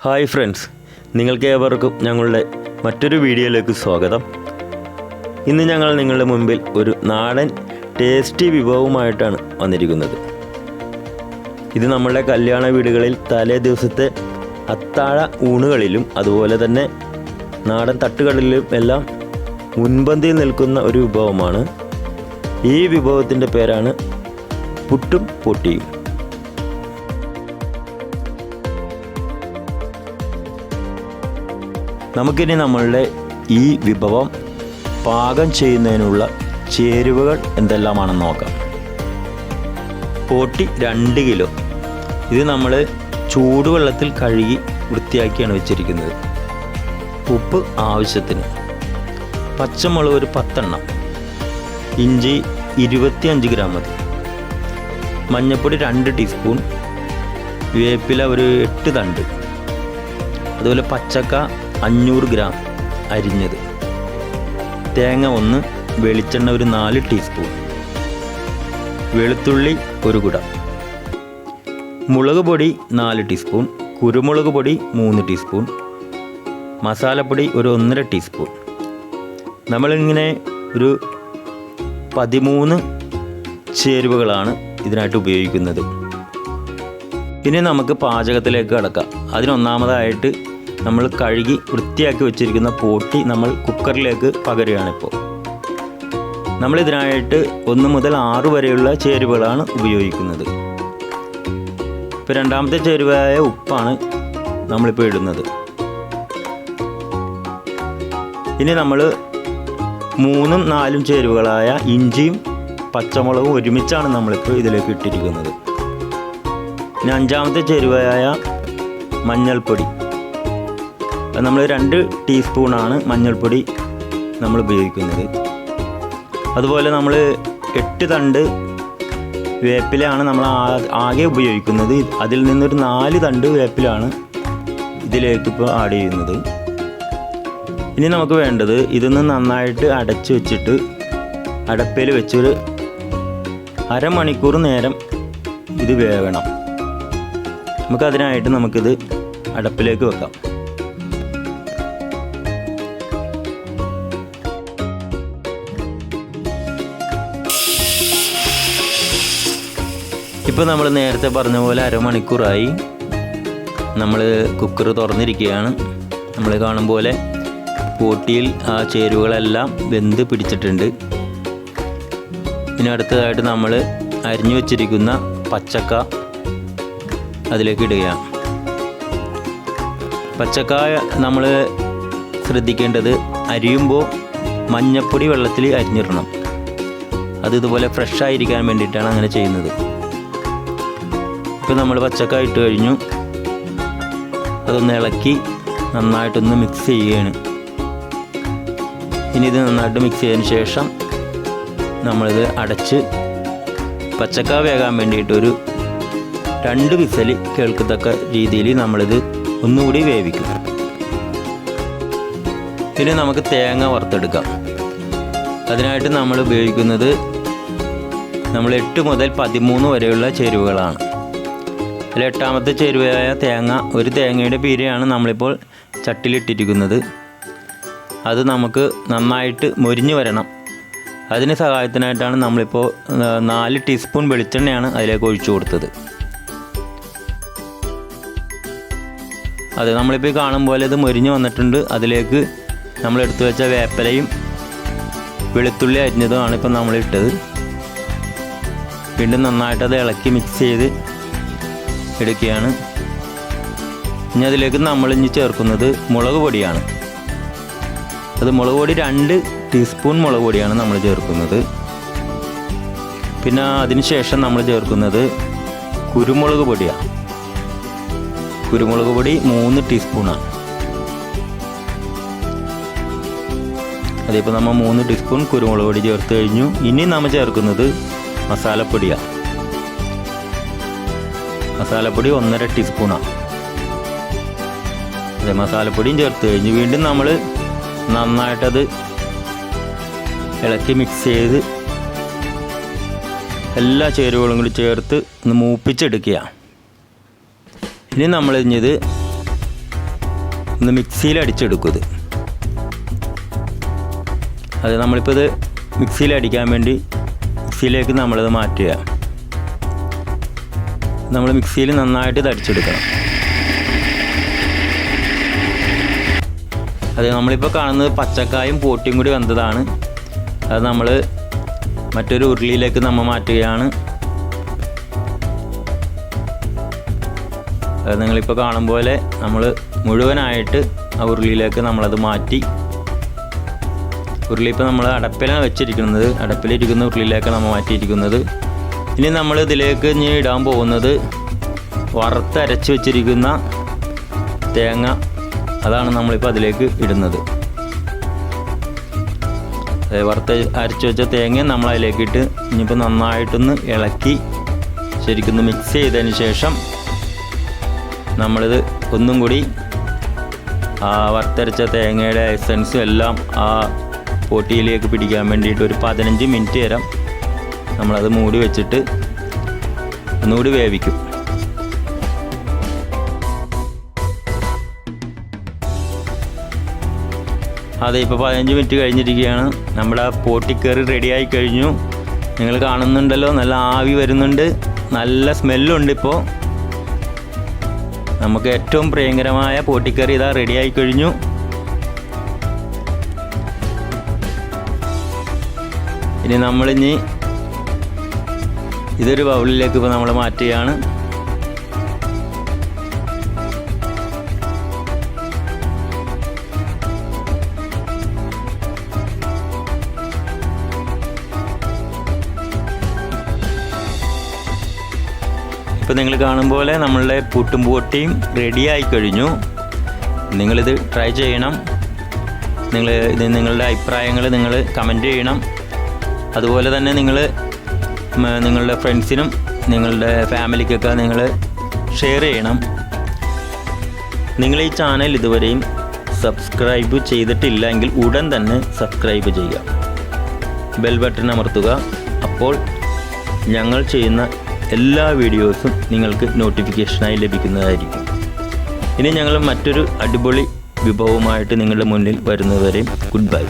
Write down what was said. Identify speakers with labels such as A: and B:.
A: Hi friends, നിങ്ങൾക്ക് ഏവർക്കും ഞങ്ങളുടെ മറ്റൊരു വീഡിയോയിലേക്ക് സ്വാഗതം. ഇന്ന് ഞങ്ങൾ നിങ്ങളുടെ മുമ്പിൽ ഒരു നാടൻ ടേസ്റ്റി വിഭവമായിട്ടാണ് വന്നിരിക്കുന്നത്. ഇത് നമ്മളുടെ കല്യാണ വീടുകളിൽ തലേ ദിവസത്തെ അത്താഴ ഊണുകളിലും അതുപോലെ തന്നെ നാടൻ തട്ടുകളിലും എല്ലാം മുൻപന്തിയിൽ നിൽക്കുന്ന ഒരു വിഭവമാണ്. ഈ വിഭവത്തിൻ്റെ പേരാണ് പുട്ടും പൊട്ടിയും. നമുക്കിനി നമ്മളുടെ ഈ വിഭവം പാകം ചെയ്യുന്നതിനുള്ള ചേരുവകൾ എന്തെല്ലാമാണെന്ന് നോക്കാം. പോട്ടി 2 കിലോ. ഇത് നമ്മൾ ചൂടുവെള്ളത്തിൽ കഴുകി വൃത്തിയാക്കിയാണ് വെച്ചിരിക്കുന്നത്. ഉപ്പ് ആവശ്യത്തിന്, പച്ചമുളക് ഒരു 10 എണ്ണം, ഇഞ്ചി 25 ഗ്രാം മതി, മഞ്ഞൾപ്പൊടി 2 ടീസ്പൂൺ, വേപ്പില ഒരു 8 തണ്ട്, അതുപോലെ പച്ചക്ക 500 ഗ്രാം അരിഞ്ഞത്, തേങ്ങ 1, വെളിച്ചെണ്ണ ഒരു 4 ടീസ്പൂൺ, വെളുത്തുള്ളി 1 കുട, മുളക് പൊടി 4 ടീസ്പൂൺ, കുരുമുളക് പൊടി 3 ടീസ്പൂൺ, മസാലപ്പൊടി ഒരു 1.5 ടീസ്പൂൺ. നമ്മളിങ്ങനെ ഒരു 13 ചേരുവകളാണ് ഇതിനായിട്ട് ഉപയോഗിക്കുന്നത്. ഇനി നമുക്ക് പാചകത്തിലേക്ക് കടക്കാം. അതിനൊന്നാമതായിട്ട് നമ്മൾ കഴുകി വൃത്തിയാക്കി വെച്ചിരിക്കുന്ന പോട്ടി നമ്മൾ കുക്കറിലേക്ക് പകരുകയാണിപ്പോൾ. നമ്മളിതിനായിട്ട് 1 മുതൽ 6 വരെയുള്ള ചേരുവകളാണ് ഉപയോഗിക്കുന്നത്. ഇപ്പോൾ രണ്ടാമത്തെ ചേരുവയായ ഉപ്പാണ് നമ്മളിപ്പോൾ ഇടുന്നത്. ഇനി നമ്മൾ 3ഉം 4ഉം ചേരുവകളായ ഇഞ്ചിയും പച്ചമുളകും ഒരുമിച്ചാണ് നമ്മളിപ്പോൾ ഇതിലേക്ക് ഇട്ടിരിക്കുന്നത്. ഇനി 5ാമത്തെ ചേരുവയായ മഞ്ഞൾപ്പൊടി, നമ്മൾ 2 ടീസ്പൂണാണ് മഞ്ഞൾപ്പൊടി നമ്മൾ ഉപയോഗിക്കുന്നത്. അതുപോലെ നമ്മൾ 8 തണ്ട് വേപ്പിലയാണ് നമ്മൾ ആകെ ഉപയോഗിക്കുന്നത്. അതിൽ നിന്നൊരു 4 തണ്ട് വേപ്പിലാണ് ഇതിലേക്ക് ഇപ്പോൾ ആഡ് ചെയ്യുന്നത്. ഇനി നമുക്ക് വേണ്ടത് ഇതൊന്ന് നന്നായിട്ട് അടച്ച് വെച്ചിട്ട് അടപ്പയിൽ വെച്ചൊരു അരമണിക്കൂർ നേരം ഇത് വേവണം. നമുക്കതിനായിട്ട് നമുക്കിത് അടപ്പിലേക്ക് വെക്കാം. ഇപ്പോൾ നമ്മൾ നേരത്തെ പറഞ്ഞ പോലെ അരമണിക്കൂറായി നമ്മൾ കുക്കർ തുറന്നിരിക്കുകയാണ്. നമ്മൾ കാണും പോലെ പോട്ടിയിൽ ആ ചേരുവകളെല്ലാം വെന്ത് പിടിച്ചിട്ടുണ്ട്. ഇനി അടുത്തതായിട്ട് നമ്മൾ അരിഞ്ഞു വച്ചിരിക്കുന്ന പച്ചക്ക അതിലേക്ക് ഇടുകയാണ്. പച്ചക്കായ നമ്മൾ ശ്രദ്ധിക്കേണ്ടത് അരിയുമ്പോൾ മഞ്ഞൾപ്പൊടി വെള്ളത്തിൽ അരിഞ്ഞിടണം. അത് ഇതുപോലെ ഫ്രഷായിരിക്കാൻ വേണ്ടിയിട്ടാണ് അങ്ങനെ ചെയ്യുന്നത്. ഇപ്പോൾ നമ്മൾ പച്ചക്കായ ഇട്ട് കഴിഞ്ഞു. അതൊന്ന് ഇളക്കി നന്നായിട്ടൊന്ന് മിക്സ് ചെയ്യുകയാണ്. ഇനി ഇത് നന്നായിട്ട് മിക്സ് ചെയ്തതിന് ശേഷം നമ്മളിത് അടച്ച് പച്ചക്ക വേകാൻ വേണ്ടിയിട്ടൊരു 2 വിസൽ കേൾക്കത്തക്ക രീതിയിൽ നമ്മളിത് ഒന്നുകൂടി വേവിക്കും. ഇനി നമുക്ക് തേങ്ങ വറുത്തെടുക്കാം. അതിനായിട്ട് നമ്മൾ ഉപയോഗിക്കുന്നത് നമ്മൾ 8 മുതൽ 13 വരെയുള്ള ചേരുവകളാണ്. അതിൽ 8ാമത്തെ ചേരുവയായ തേങ്ങ, ഒരു തേങ്ങയുടെ പീരയാണ് നമ്മളിപ്പോൾ ചട്ടിയിലിട്ടിരിക്കുന്നത്. അത് നമുക്ക് നന്നായിട്ട് മൊരിഞ്ഞ് വരണം. അതിന് സഹായത്തിനായിട്ടാണ് നമ്മളിപ്പോൾ 4 ടീസ്പൂൺ വെളിച്ചെണ്ണയാണ് അതിലേക്ക് ഒഴിച്ചു കൊടുത്തത്. അത് നമ്മളിപ്പോൾ കാണും പോലെ ഇത് മൊരിഞ്ഞ് വന്നിട്ടുണ്ട്. അതിലേക്ക് നമ്മൾ എടുത്തു വെച്ച വേപ്പിലയും വെളുത്തുള്ളി അരിഞ്ഞതുമാണ് ഇപ്പം നമ്മളിട്ടത്. വീണ്ടും നന്നായിട്ടത് ഇളക്കി മിക്സ് ചെയ്ത് എടുക്കുകയാണ്. ഇനി അതിലേക്ക് നമ്മൾ ചേർക്കുന്നത് മുളക് പൊടിയാണ്. അത് മുളക് പൊടി 2 ടീസ്പൂൺ മുളക് പൊടിയാണ് നമ്മൾ ചേർക്കുന്നത്. പിന്നെ അതിന് ശേഷം നമ്മൾ ചേർക്കുന്നത് കുരുമുളക് പൊടിയാണ്. കുരുമുളക് പൊടി 3 ടീസ്പൂണാണ്. അതിപ്പോൾ നമ്മൾ 3 ടീസ്പൂൺ കുരുമുളക് പൊടി ചേർത്ത് കഴിഞ്ഞു. ഇനി നമ്മൾ ചേർക്കുന്നത് മസാലപ്പൊടിയാണ്. മസാലപ്പൊടി 1.5 ടീസ്പൂണാണ്. അതെ, മസാലപ്പൊടിയും ചേർത്ത് കഴിഞ്ഞു. വീണ്ടും നമ്മൾ നന്നായിട്ടത് ഇളക്കി മിക്സ് ചെയ്ത് എല്ലാ ചേരുവകളും കൂടി ചേർത്ത് ഒന്ന് മൂപ്പിച്ചെടുക്കുക. ഇനി നമ്മൾ ഇഞ്ഞത് ഒന്ന് മിക്സിയിൽ അടിച്ചെടുക്കും. അത് നമ്മളിപ്പോൾ ഇത് മിക്സിയിൽ അടിക്കാൻ വേണ്ടി മിക്സിയിലേക്ക് നമ്മളിത് മാറ്റുക. നമ്മൾ മിക്സിയിൽ നന്നായിട്ട് ഇത് അടിച്ചെടുക്കണം. അത് നമ്മളിപ്പോൾ കാണുന്നത് പച്ചക്കായും പോട്ടിയും കൂടി വെന്തതാണ്. അത് നമ്മൾ മറ്റൊരു ഉരുളിയിലേക്ക് നമ്മൾ മാറ്റുകയാണ്. അത് നിങ്ങളിപ്പോൾ കാണും പോലെ നമ്മൾ മുഴുവനായിട്ട് ആ ഉരുളിയിലേക്ക് നമ്മളത് മാറ്റി. ഉരുളി ഇപ്പോൾ നമ്മൾ അടപ്പിലാണ് വെച്ചിരിക്കുന്നത്. അടപ്പിലിരിക്കുന്ന ഉരുളിയിലേക്ക് നമ്മൾ മാറ്റിയിരിക്കുന്നത്. ഇനി നമ്മൾ ഇതിലേക്ക് ഇനി ഇടാൻ പോകുന്നത് വറുത്തരച്ച് വെച്ചിരിക്കുന്ന തേങ്ങ. അതാണ് നമ്മളിപ്പോൾ അതിലേക്ക് ഇടുന്നത്. അരച്ച് വെച്ച തേങ്ങ നമ്മൾ അതിലേക്ക് ഇട്ട് ഇനിയിപ്പോൾ നന്നായിട്ടൊന്ന് ഇളക്കി ശരിക്കൊന്ന് മിക്സ് ചെയ്തതിന് ശേഷം നമ്മളിത് ഒന്നും കൂടി ആ വറുത്തരച്ച തേങ്ങയുടെ എസൻസും എല്ലാം ആ പോട്ടിയിലേക്ക് പിടിക്കാൻ വേണ്ടിയിട്ട് ഒരു 15 മിനിറ്റ് നേരം നമ്മളത് മൂടി വെച്ചിട്ട് ഒന്നുകൂടി വേവിക്കും. അതെ, ഇപ്പോൾ 15 മിനിറ്റ് കഴിഞ്ഞിരിക്കുകയാണ്. നമ്മുടെ പോട്ടിക്കറി റെഡിയായി കഴിഞ്ഞു. നിങ്ങൾ കാണുന്നുണ്ടല്ലോ, നല്ല ആവി വരുന്നുണ്ട്, നല്ല സ്മെല്ലുണ്ട്. ഇപ്പോൾ നമുക്ക് ഏറ്റവും പ്രിയങ്കരമായ പോട്ടിക്കറി ഇതാ റെഡിയായി കഴിഞ്ഞു. ഇനി നമ്മളിനി ഇതൊരു ബൗളിലേക്ക് ഇപ്പോൾ നമ്മൾ മാറ്റുകയാണ്. ഇപ്പോൾ നിങ്ങൾ കാണും പോലെ നമ്മളുടെ പുട്ടും പൊട്ടിയും റെഡിയായി കഴിഞ്ഞു. നിങ്ങളിത് ട്രൈ ചെയ്യണം. നിങ്ങളുടെ അഭിപ്രായങ്ങൾ നിങ്ങൾ കമൻറ്റ് ചെയ്യണം. അതുപോലെ തന്നെ നിങ്ങളുടെ ഫ്രണ്ട്സിനും നിങ്ങളുടെ ഫാമിലിക്കൊക്കെ നിങ്ങൾ ഷെയർ ചെയ്യണം. നിങ്ങൾ ഈ ചാനൽ ഇതുവരെയും സബ്സ്ക്രൈബ് ചെയ്തിട്ടില്ല എങ്കിൽ ഉടൻ തന്നെ സബ്സ്ക്രൈബ് ചെയ്യുക. ബെൽ ബട്ടൺ അമർത്തുക. അപ്പോൾ ഞങ്ങൾ ചെയ്യുന്ന എല്ലാ വീഡിയോസും നിങ്ങൾക്ക് നോട്ടിഫിക്കേഷനായി ലഭിക്കുന്നതായിരിക്കും. ഇനി ഞങ്ങൾ മറ്റൊരു അടിപൊളി വിഭവമായിട്ട് നിങ്ങളുടെ മുന്നിൽ വരുന്നതുവരെയും ഗുഡ് ബൈ.